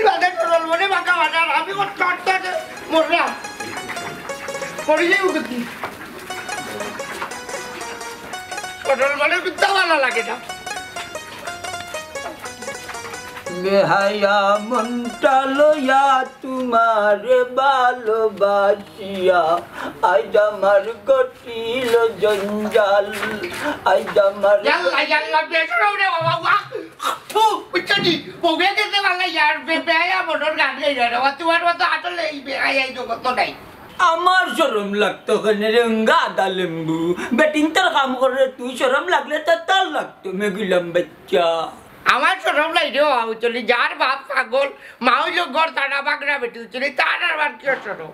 বাদে চলল মনে বাঁকা বাজার আমি করতে মরলাম পড়ে যাই উঠি চলল মনে কিন্তু ভালো লাগে না বেহায়া মনটা লইয়া তোমারে ভালোবাসিয়া আজ আমার গটিল জঞ্জাল আজ আমার ইয়াল্লা বেসরো রে বাবা ফু উচ্চনি বগে কেতে ভালো यार বেহায়া মনর গান গাই রে বাবা তোমার মতো আসলে এই বেহায়া জগৎ নাই আমার শরম লাগতো কেন রেঙ্গা আদা লেম্বু বেটিং তোর কাম করে তুই শরম লাগলে তো তার লাগতো মেগুলাম বাচ্চা আমার শরম নাই রে বাবা চলি যার বাপ পাগল মা হইল ঘর তাড়া বাগড়া বেটি চলি তার আর কি শরম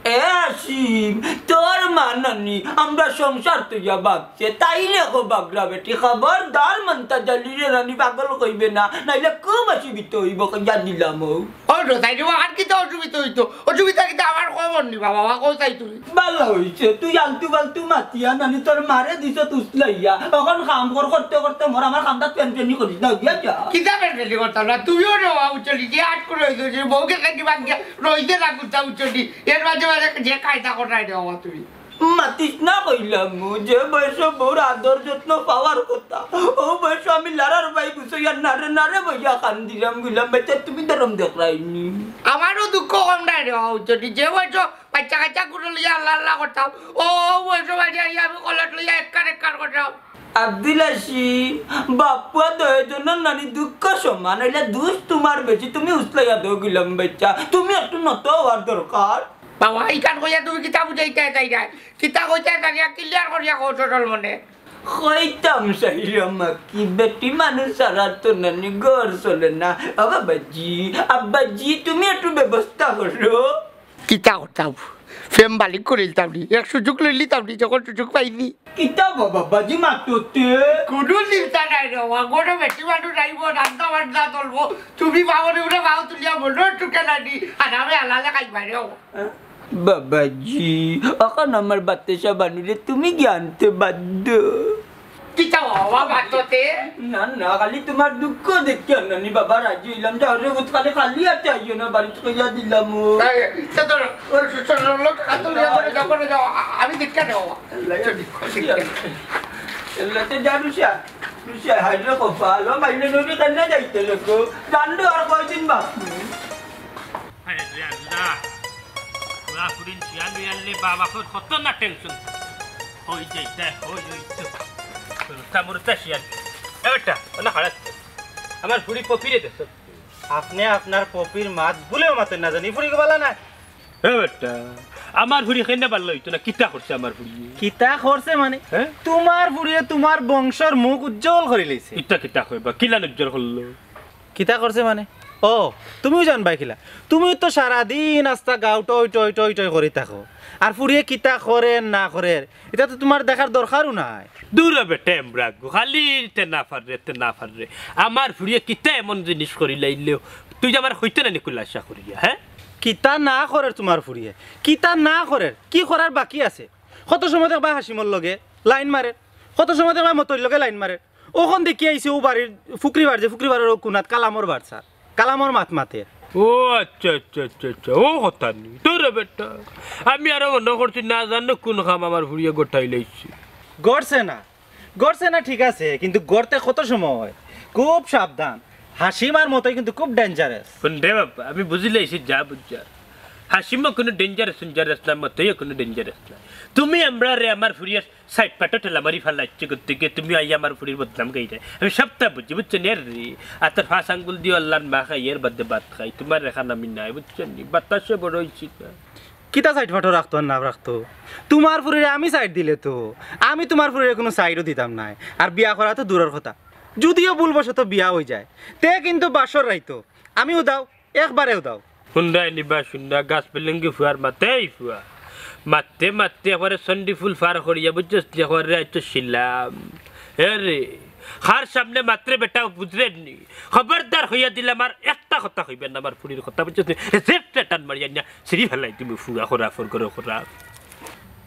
এ আসিম তোর মানানি আমরা সংসার তুইয়া বাগছে তাই রেখো বাগড়া বেটি খবরদার মন্তা জালিরে রানী পাগল কইবে না নাইলে খুব অসুবিধা হইব জানিলাম ও তাই রে আর কি তো অসুবিধা হইতো অসুবিধা কিন্তু আমার খবর নি বাবা কোথায় তুই ভালো হইছে তুই আলতু বালতু মাতিয়া নানি তোর মারে দিছ তুসলাইয়া তখন কাম করতে করতে মোর আমার কামটা পেনপেনি করিস না গিয়া যা কিতা পেনপেনি করতাম না তুইও রে বাবা চলি যে আট করে হইতো বউকে কাটি বাগিয়া রইতে রাখুতা চলি এর মাঝে যে কায়দা করাই রে বাবা তুমি মাতিস না কইলাম যে বয়স বউর আদর যত্ন পাওয়ার কথা ও বয়স আমি লারার ভাই বুঝাইয়া নারে নারে বইয়া কান্দিলাম গিলাম বেটা তুমি ধরম দেখাইনি আমারও দুঃখ কম নাই রে বাবা চলি যে বয়স বাচ্চা কাচ্চা করে লইয়া আল্লাহ আল্লাহ করতাম ও বয়স বাড়ি আমি কলেজ লইয়া একার করতাম আব্দুল আসিম বাপুয়া দয়জনের নানি দুঃখ সমান হইলে দুষ তোমার বেশি তুমি উসলাইয়া দো গিলাম বেচা তুমি একটু নত হওয়ার দরকার বাবা ইকান কইয়া তুমি কিতা বুঝাইতে চাই যায় কিতা কইতে চাইয়া ক্লিয়ার করিয়া কৌশল মনে কইতাম সাইরামা কি বেটি মানুষ সারা তো নানি ঘর চলে না বাবাজি আব্বাজি তুমি একটু ব্যবস্থা করো কিতা করতাম ফেম বালিক করে নিতাম নি এক সুযোগ লই নিতাম নি যখন সুযোগ পাইনি কিতা বাবাজি মাততে কোনো চিন্তা নাই রে বাবা কোনো বেটি মানুষ আইব রান্না বান্না চলবো তুমি বাবরে উঠে বাবু তুলিয়া বলো টুকে নানি আর আমি আলাদা খাইবা রে বাবাজি এখন আমার বাচ্চা বানুরে তুমি জ্ঞানতে বাধ্য কিতা বাবা বাচ্চাতে না না খালি তোমার দুঃখ দেখি নানি বাবা রাজি হইলাম তাহলে উৎকালে খালি আছে আইও না বাড়িতে কইয়া দিলাম আমি দেখতে নেওয়া রুষিয়া রুষিয়া হাইলে কপাল মাইলে নদী কেন যাইতে লোক জানলো আর কয়দিন বাকি বাবা কত না টেনশন হয়ে যাইতে আমার ফুড়ি পপিরে দেখ আপনি আপনার পপির মাত ভুলেও মাতেন না জানি ফুড়ি গলা না আমার ফুড়ি খেয়ে পারলো হইতো না কিতা করছে আমার ফুড়ি কিতা করছে মানে তোমার ফুড়িয়ে তোমার বংশর মুখ উজ্জ্বল করে লইছে ইটা কিতা কইবা কিলা উজ্জ্বল করলো কিতা করছে মানে ও তুমিও জানবাই কিলা তুমি তো সারাদিন আস্তা গাও টই টই টই টই করে থাকো আর ফুড়িয়ে কিতা করে না করে এটা তো তোমার দেখার দরকারও নাই দূরে বেটে এমরাগো খালি তে না পাররে আমার ফুড়িয়ে কিতা এমন জিনিস করি লাইলেও তুই যে আমার হইতে না নিকুল আশা করিয়া হ্যাঁ কিতা না করে তোমার ফুড়িয়ে কিতা না করে কি করার বাকি আছে কত সময় দেখবা হাসিমর লগে লাইন মারে কত সময় দেখবা মতর লগে লাইন মারে ওখান দেখি আইছে ও বাড়ির ফুকরিবারের কোনাত কালামর বাড়ছা কালামর মাত মাতে ও আচ্ছা আচ্ছা আচ্ছা আচ্ছা ও কথা নি তোর বেটা আমি আরো মনে করছি না জানো কোন কাম আমার ফুড়িয়ে গোটাই লাইছি গড়ছে না ঠিক আছে কিন্তু গড়তে কত সময় খুব সাবধান হাসিমার মতোই কিন্তু খুব ডেঞ্জারাস রে বাবা আমি বুঝি লাইছি যা বুঝা হাসিমা কোনো ডেঞ্জারাস না মতোই কোনো ডেঞ্জারাস না তুমি আমরা রে আমার ফুড়িয়ার সাইড পাটা ঠেলা মারি ফেলাচ্ছি করতে গিয়ে তুমি আই আমার ফুড়ির বদনাম গাই যায় আমি সবটা বুঝছি বুঝছেন এর রে আর তার ফাঁস আঙ্গুল দিয়ে আল্লাহর মা খাই এর বাদে ভাত খাই তোমার রেখা নামি নাই বুঝছেন নি বাতাসে বড় হয়েছি না কিতা সাইড ফাটো রাখতো না রাখতো তোমার ফুড়িরে আমি সাইড দিলে তো আমি তোমার ফুড়িরে কোনো সাইডও দিতাম না আর বিয়া করা তো দূরের কথা যদিও ভুলবশত বিয়া হয়ে যায় তে কিন্তু বাসর রাইতো আমিও দাও একবারেও দাও হুন্ডাই নিবা শুন্ডা গাছ পেলেঙ্গি ফুয়ার মাতেই ফুয়া মাতে মাতে একবারে সন্ডি ফুল ফার করিয়া বুঝছিস একবারে আইতো শিলাম হে রে হার সামনে মাত্রে বেটা বুঝলেননি খবরদার হইয়া দিলাম আর একটা কথা হইবেন না আমার ফুড়ির কথা বুঝছিস জেটটা টান মারিয়া না সিঁড়ি ফেলাই তুমি ফুয়া খরা ফর করো খরা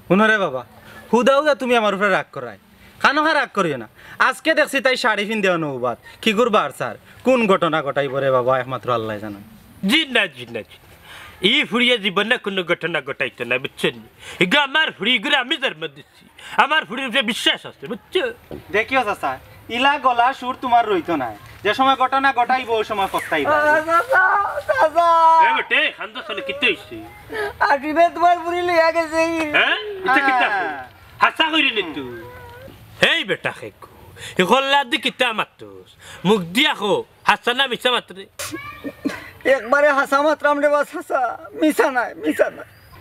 শুনরে বাবা হুদাও যা তুমি আমার উপরে রাগ করাই খানোখা রাগ করিও না আজকে দেখছি তাই শাড়ি ফিন দেওয়া নৌবাদ কি করবার স্যার কোন ঘটনা ঘটাইব রে বাবা একমাত্র আল্লাহ জানেন জি না জি না জি না। এই ফুড়িয়া জীবনে কোনো ঘটনা ঘটাইতো না বুঝছেন এগুলো আমার ফুড়িগুলো আমি জন্ম দিচ্ছি আমার ফুড়ির উপরে বিশ্বাস আছে বুঝছো দেখিও চাচা ইলা গলা সুর তোমার রইতো না যে সময় ঘটনা ঘটাইব ওই সময় পস্তাইবা এ বেটে খান্দা চলে কিতে হইছে আটিবে তোমার পুরি লইয়া গেছে হ্যাঁ এটা কিতা হাসা কইরি নি তুই এই বেটা খেকো এ গল্লা দি কিতা মাতস মুখ দিয়া খো হাসা না মিছা মাত্রে একবারে হাসা মাত্রাম রে বাস হাসা মিছা নাই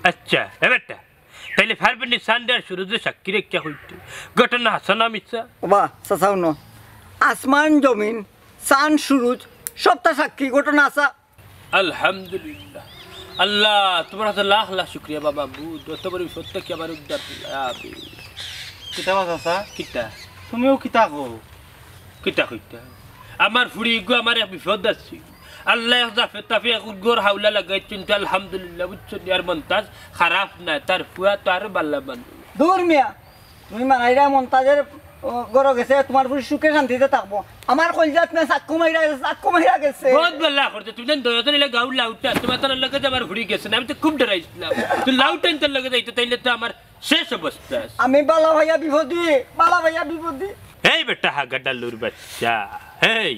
আচ্ছা এ বেটা তাইলে ফারবেন সান্ডার সুরজে সাক্ষী রেখা হইতো ঘটনা হাসা না মিছা বাবা চাচাও ন আসমান জমিন চাঁদ সুরুজ সবটা সাক্ষী ঘটনা আসা আলহামদুলিল্লাহ আল্লাহ তোমার হাতে লাখ লাখ শুক্রিয়া বাবা বুধ অত বড় সত্য কি আমার উদ্ধার কিতা চাচা কিতা তুমিও কিতা কো কিতা কইতা আমার ফুড়ি গো আমার এক বিপদ আছে আল্লাহ জাফে তাফে গোর হাওলা লাগাই চিন্তা আলহামদুলিল্লাহ বুঝছো আর মন্তাজ খারাপ না তার ফুয়া তো আর বাল্লা বান দূর মিয়া তুমি মানাইরা মন্তাজের গরো গেছে তোমার পুরি সুখে শান্তিতে থাকবো আমার কলজাত না চাক্কু মাইরা গেছে বহুত বাল্লা করতে তুমি জান দয়াতে নিলে গাউ লাউটা তোমার তার লগে আমার ফুড়ি গেছে না আমি তো খুব ডরাইছিলাম তুই লাউটা তার লগে যাইতো তাইলে তো আমার শেষ অবস্থা আমি বালা ভাইয়া বিপদী এই বেটা হাগাডালুর বাচ্চা এই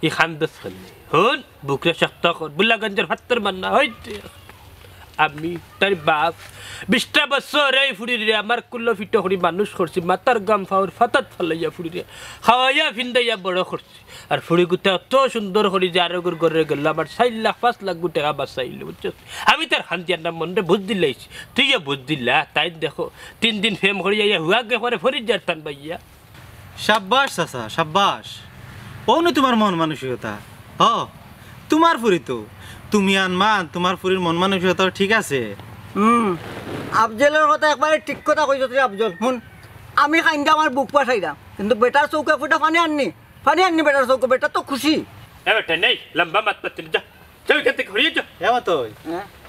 ই খান্দস খালি হন বুকরে শক্ত কর বুল্লাগঞ্জের ফাত্তর মান্না হইতে আমি তার বাপ 20টা বছর এই ফুড়ি রে আমার কুল্লো ফিটো করি মানুষ করছি মাতার গাম ফাওর ফাতাত ফালাইয়া ফুড়ি রে খাওয়াইয়া ফিন্দাইয়া বড় করছি আর ফুড়ি গুটা এত সুন্দর করি যে আরো ঘরে গেল আমার 4 লাখ 5 লাখ টাকা বাঁচাইল বুঝছো আমি তার খান্তিয়ার নাম মনে বুঝ দিলাইছি তুই বুঝ দিলা তাই দেখো 3 দিন ফেম করি যাইয়া হুয়া গে পরে ফরিজার টান বাইয়া সাব্বাস চাচা সাব্বাস ও না তোমার মন মানসিকতা হ তোমার ফুরি তো তুমি আনমান তোমার ফুরির মন মানসিকতা ঠিক আছে আফজলের কথা একবারে ঠিক কথা কইছ তুই আফজল শুন আমি কাইন্দা আমার বুক পাঠাইলাম কিন্তু বেটার চৌকে ফুটা পানি আননি বেটার চৌকে বেটা তো খুশি এ বেটা নেই লম্বা মাত পাতি যা চল কেতে ঘুরিয়ে যা এমন তো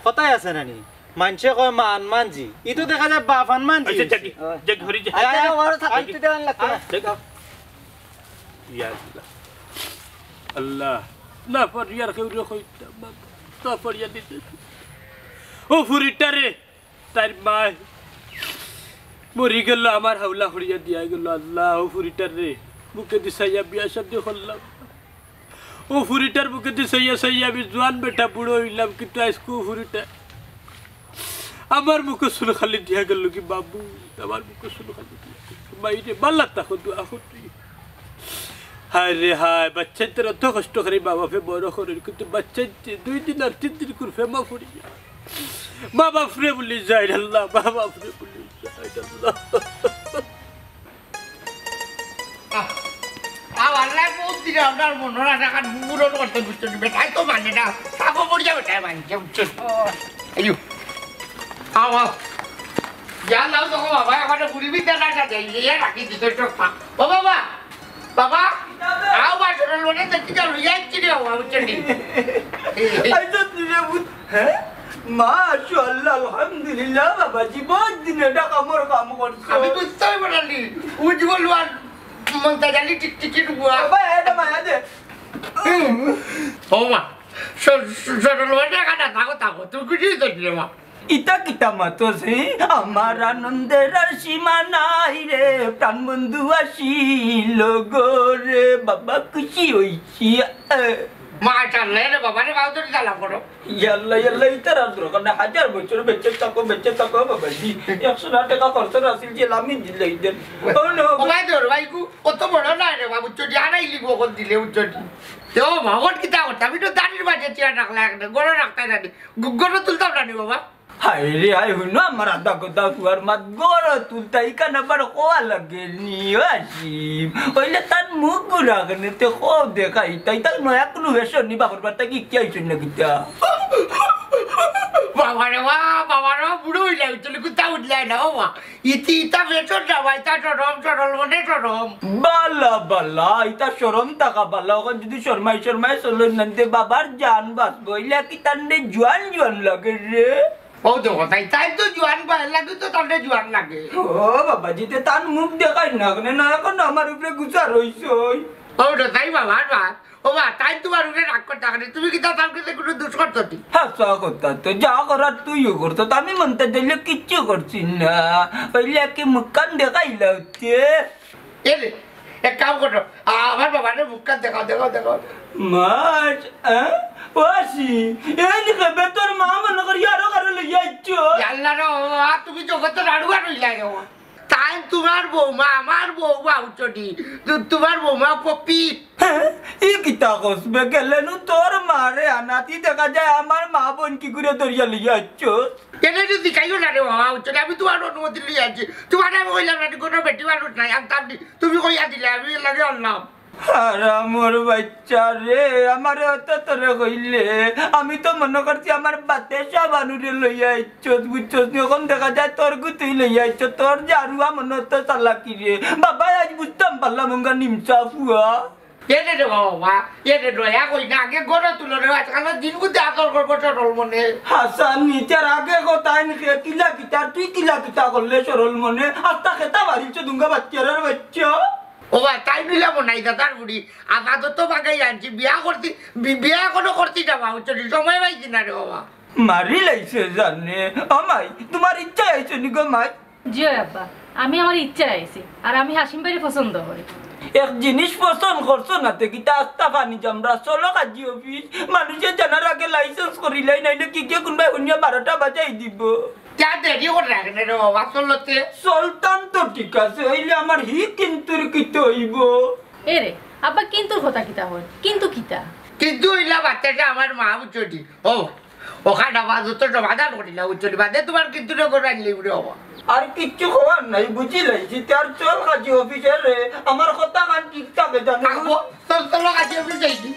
কথাই আছে নানি মানছে কয় মান মানজি ইতো দেখা যায় বাফান মানজি আচ্ছা জাগি জাগ ঘুরি যা আয় ওর থাকতে দেন লাগতো না ইয়া আল্লাহ আল্লাহ না ফরিয়ার কেউ কইতা বাবা না ফরিয়া দিতে ও ফুরিটারে তার মা মরি গেল আমার হাওলা হড়িয়া দিয়া গেল আল্লাহ ও ফুরিটারে বুকে দিছাইয়া বিয়া শাদি করলাম ও ফুরিটার বুকে দিছাইয়া সাইয়া আমি জোয়ান বেটা বুড়ো হইলাম কিন্তু আজকে ফুরিটা আমার মুখে শুনে খালি দিয়া গেল কি বাবু আমার মুখে শুনে খালি মাইরে বাল্লা তাকো দোয়া করতে হায় রে হায় বাচ্চা তোর অত কষ্ট করে বাবা ফে বড় করে কিন্তু বাচ্চা 2 দিন আর 3 দিন করে ফেমা ফুরি বাবা ফ্রে বলি যায় আল্লাহ বাবা ফ্রে বলি যায় আল্লাহ আল্লাহ বহুত দিন আপনার মনোরা টাকা পূরণ করতে বুঝতে বেটাই তো মানে না তাকে পড়ে যাবে টাইম আনছে বুঝছেন আইয়ো আও যা লাও তো বাবা আমার বুড়ি বিদ্যা না যাই রাখি দিতে তো বাবা বাবা আও বা চল লোনে দেখতে যাও যাচ্ছি রে বাবা বুঝছেন আইতো দিলে বুঝ হ্যাঁ মাশাআল্লাহ আলহামদুলিল্লাহ বাবাজি বহুত দিন এটা কাম করছো আমি বুঝতেই পারলি উজ্জ্বল ওয়ান মনটা জানি টিকটিকি বুয়া বাবা এটা মায়া দে ও মা সরল ওটা কাটা থাকো তুই কিছু দেখলি মা ইতা কিতা মাতছে আমার আনন্দের আর সীমা নাই রে প্রাণ বন্ধু আসিল গো রে বাবা খুশি হইছি মা চাললে রে বাবা রে বাবা তোর জ্বালা করো ইয়াল্লা ইতার আর দরকার না 1000 বছর বেঁচে থাকো বাবাজি 100 টাকা খরচ আসিল যে আমি দিলে দেন ও নো ভাই তোর ভাই কু কত বড় না রে বাবু চটি আনাই লিখবো কোন দিলে উচ্চটি তো ভগত কিতা করতে আমি তো দাঁড়িয়ে বাজে চেয়ার রাখলা একটা গড়ে রাখতে জানি গড়ে তুলতাম না বাবা হায় রে হায় হুনো আমার আদা কথা কুয়ার মাত গড় তুলতাই কানা বার কোয়া লাগে নি আসিম ওইলে তার মুখ গুড়াগনে তে কো দেখাই তাই তার নয়া কোনো বেশন নি বাবার বার্তা কি আইছন না কিতা বাবা রে বুড়ো হইলে চলে কুতা উঠলে না ও মা ইতা বেচর না ভাই তা চরম মনে চরম বালা ইতা শরম টাকা বালা ওখান যদি শর্মাই চলন নানতে বাবার জান বাঁচবো ইলা কি তান্ডে জোয়ান লাগে রে ও তো কথাই তাই তো জোয়ান লাগে তো তান্ডে জোয়ান লাগে ও বাবা জিতে তার মুখ দেখাই না কেন না এখন আমার উপরে গুছা রইছই ও তো তাই বাবা ও বা তাই তোমার উঠে রাগ করতে পারে তুমি কি তার কাছে কোনো দোষ করছো নি হাসা কথা তো যা করার তুইও করতো আমি মনটা দিলে কিচ্ছু করছি না পहिले কি মুখখান দেখাইলা হচ্ছে এরে এক কাম করো আমার বাবারে মুখটা দেখাও মাছ ওয়াসি এই নিকে তোর মা মনে করি আরো কারো লইয়া আইছো আল্লাহ রে তুমি জগতে রাড়ুয়া রইলা গো তাই তোমার বৌমা আমার বৌমা উচ্চটি তোমার বৌমা পপি ই কিতা কসবে গেলেন তোর মারে আনাতি দেখা যায় আমার মা বোন কি করে দরিয়া লইয়া আইছো এটা যদি কাইও না রে বাবা উচ্চটি আমি তোমার অনুমতি লিয়ে আছি তোমার আমি কইলাম না কোনো বেটি মানুষ নাই আনতাম তুমি কইয়া দিলে আমি লাগে আনলাম আমার বাচ্চা রে আমার তোরে কইলে আমি তো মনে করছি আমার বাতে সাবানুরে লইয়া আইছ বুঝছস এখন দেখা যায় তোর গুতুই লইয়া আইছ তোর জারুয়া মনে তো চালাকি রে বাবা আজ বুঝতাম পারলাম মঙ্গা নিমসা ফুয়া এনে রে বাবা এনে দয়া কই না আগে গড়ে তুলো রে আজকাল দিন বুঝতে আকল করবো সরল মনে হাসান নিচার আগে কথাই নিকে কিলা কিতা তুই কিলা কিতা করলে সরল মনে আস্তা খেতা বাড়িছ দুঙ্গা বাচ্চার বাচ্চা ও বা তাই নিলাম নাই দাদার বুড়ি আপাতত বাগাই আনছি বিয়া কোনো করতে যাবা উচ্চটি সময় পাইছি না রে বাবা মারি লাইছে জানে আমাই তোমার ইচ্ছা আইছে নি গো মাই জিও আব্বা আমি আমার ইচ্ছা আইছি আর আমি হাসিম ভাইরে পছন্দ করি এক জিনিস পছন্দ করছো না তে কিতা আস্তা পানি জামরা চলো কাজি অফিস মানুষে জানার আগে লাইসেন্স করিলাই নাইলে কি কে কোনবাই শুনিয়া 12টা বাজাই দিব যা দেরি করে রাখেন রে বাবা চলতে সুলতান তো ঠিক আছে হইলে আমার হি কিন্তু কিতে হইব এরে আব্বা কিন্তু কথা কিতা হল কিন্তু কিতা কিন্তু ইলা বাচ্চাটা আমার মা উচ্চটি ও ওখানে বাদ তো বাজার করিলা উচ্চটি বাদে তোমার কিন্তু করে আনলি রে বাবা আর কিচ্ছু খবর নাই বুঝি লাইছি তার চল কাজি অফিসে রে আমার কথা কান ঠিক থাকে জানো চলো কাছে যাইছি